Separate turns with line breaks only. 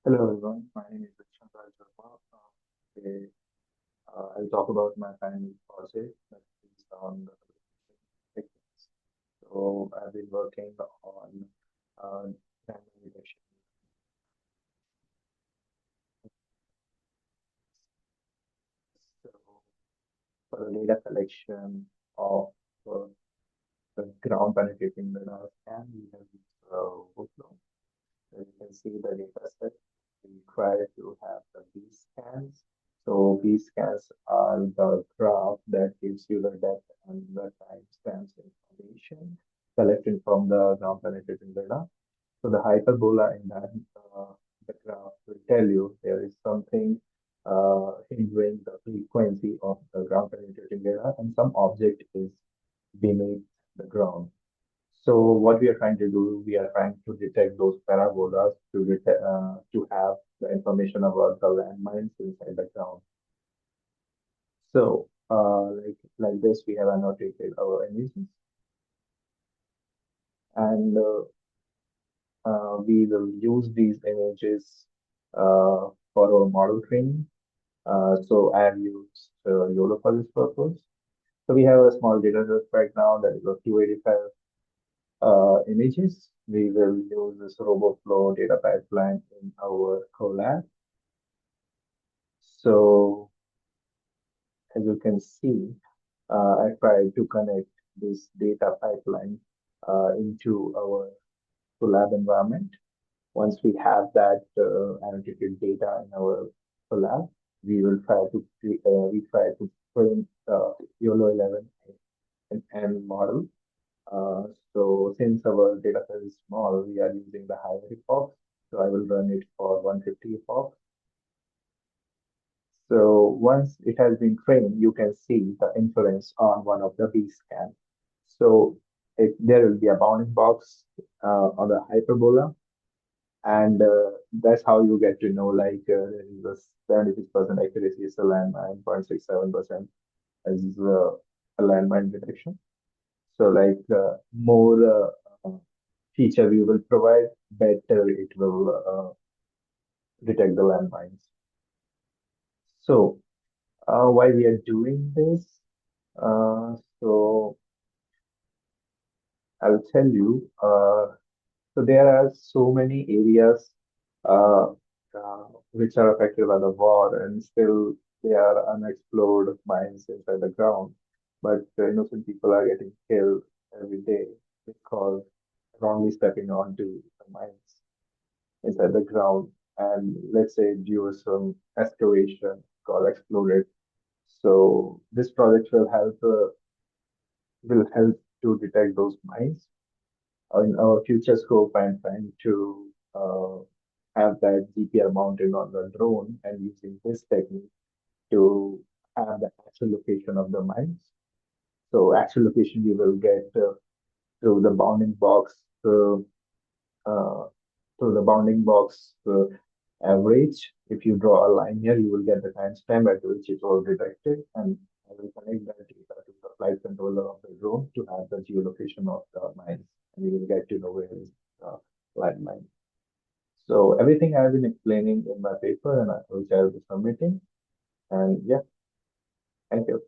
Hello everyone, my name is Chandra Sharma. Today, I'll talk about my final project that is on the techniques. So I've been working on dynamic detection. So for the data collection of uh, the ground penetrating radar scan, we have this workflow. So you can see the data set. We try to have the B scans. So B scans are the graph that gives you the depth and the timestamps information collected from the ground penetrating data. So the hyperbola in that the graph will tell you there is something hindering the frequency of the ground penetrating data, and some object is beneath the ground. So what we are trying to do, we are trying to detect those parabolas to have the information about the landmines inside the ground. So like this, we have annotated our images, and we will use these images for our model training. So I have used YOLO for this purpose. So we have a small data set right now that is of 285 images. We will use this RoboFlow data pipeline in our collab. So as you can see, I tried to connect this data pipeline into our collab environment. Once we have that annotated data in our collab, we try to print YOLO 11 and model. So since our data set is small, we are using the higher epoch. So I will run it for 150 epoch. So once it has been trained, you can see the inference on one of the B scan. So there will be a bounding box on the hyperbola, and that's how you get to know like there is a 76% accuracy is a landmine, 0.67% is a landmine detection. So like more feature we will provide, better it will detect the landmines. So why we are doing this? So I'll tell you. So there are so many areas uh, which are affected by the war, and still they are unexplored mines inside the ground. But innocent people are getting killed every day because wrongly stepping onto the mines inside the ground, and let's say due to some excavation got exploded. So this project will help to detect those mines. In our future scope, I'm trying to have that GPR mounted on the drone and using this technique to have the actual location of the mines. So actual location you will get through the bounding box uh, uh, through the bounding box average. If you draw a line here, you will get the timestamp at which it was detected, and I will connect that data to the flight controller of the drone to have the geolocation of the mines, and you will get to know where is the landmine. So everything I've been explaining in my paper, and which I will be submitting. And yeah, thank you.